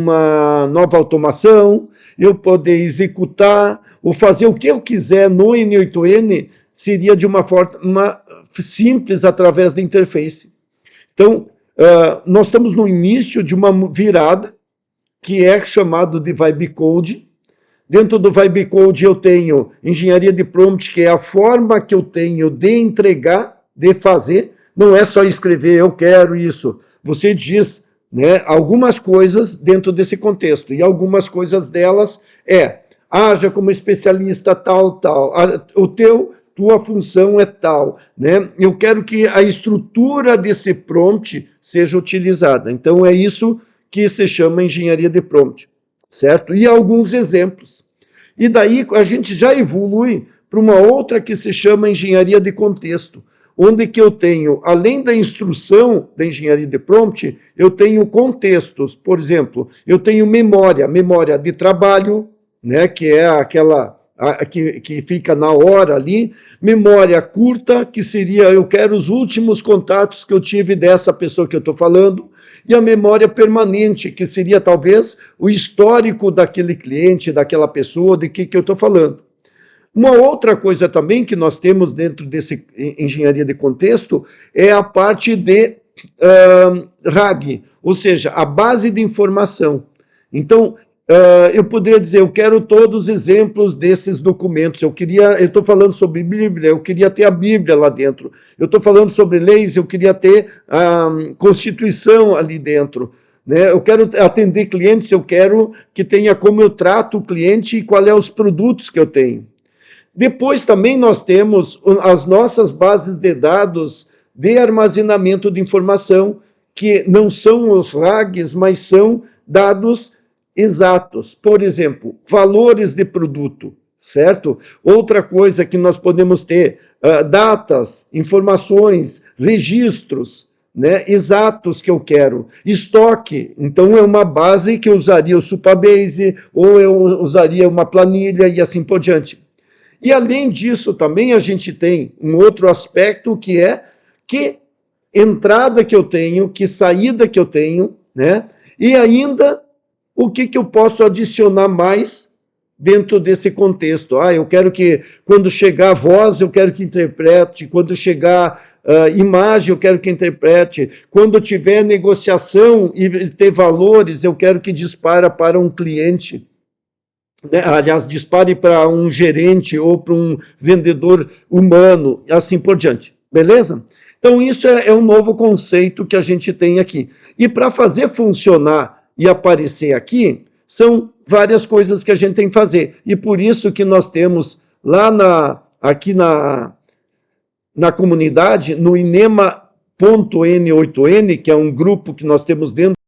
uma nova automação, eu poder executar ou fazer o que eu quiser no N8N, seria de uma forma simples através da interface. Então, nós estamos no início de uma virada, que é chamado de Vibe Code. Dentro do Vibe Code eu tenho engenharia de prompt, que é a forma que eu tenho de entregar, de fazer. Não é só escrever, eu quero isso. Você diz, né, algumas coisas dentro desse contexto, e algumas coisas delas haja como especialista tal, tua função é tal, né? Eu quero que a estrutura desse prompt seja utilizada. Então é isso que se chama engenharia de prompt, certo? E alguns exemplos. E daí a gente já evolui para uma outra que se chama engenharia de contexto, onde que eu tenho, além da instrução da engenharia de prompt, eu tenho contextos. Por exemplo, eu tenho memória de trabalho, né, que é aquela que fica na hora ali, memória curta, que seria, eu quero os últimos contatos que eu tive dessa pessoa que eu estou falando, e a memória permanente, que seria talvez o histórico daquele cliente, daquela pessoa, de que eu estou falando. Uma outra coisa também que nós temos dentro desse engenharia de contexto é a parte de RAG, ou seja, a base de informação. Então, eu poderia dizer, eu quero todos os exemplos desses documentos, eu estou falando sobre Bíblia, eu queria ter a Bíblia lá dentro, eu estou falando sobre leis, eu queria ter a Constituição ali dentro, né? Eu quero atender clientes, eu quero que tenha como eu trato o cliente e quais são os produtos que eu tenho. Depois também nós temos as nossas bases de dados de armazenamento de informação, que não são os RAGs, mas são dados exatos. Por exemplo, valores de produto, certo? Outra coisa que nós podemos ter, datas, informações, registros, né, exatos que eu quero. Estoque, então é uma base que eu usaria o Supabase, ou eu usaria uma planilha e assim por diante. E além disso também a gente tem um outro aspecto que é que entrada que eu tenho, que saída que eu tenho, né? E ainda o que eu posso adicionar mais dentro desse contexto. Eu quero que quando chegar voz eu quero que interprete, quando chegar imagem eu quero que interprete, quando tiver negociação e ter valores eu quero que dispara para um cliente. Aliás, dispare para um gerente ou para um vendedor humano, assim por diante, beleza? Então isso é um novo conceito que a gente tem aqui. E para fazer funcionar e aparecer aqui, são várias coisas que a gente tem que fazer. E por isso que nós temos lá aqui na comunidade, no inema.n8n, que é um grupo que nós temos dentro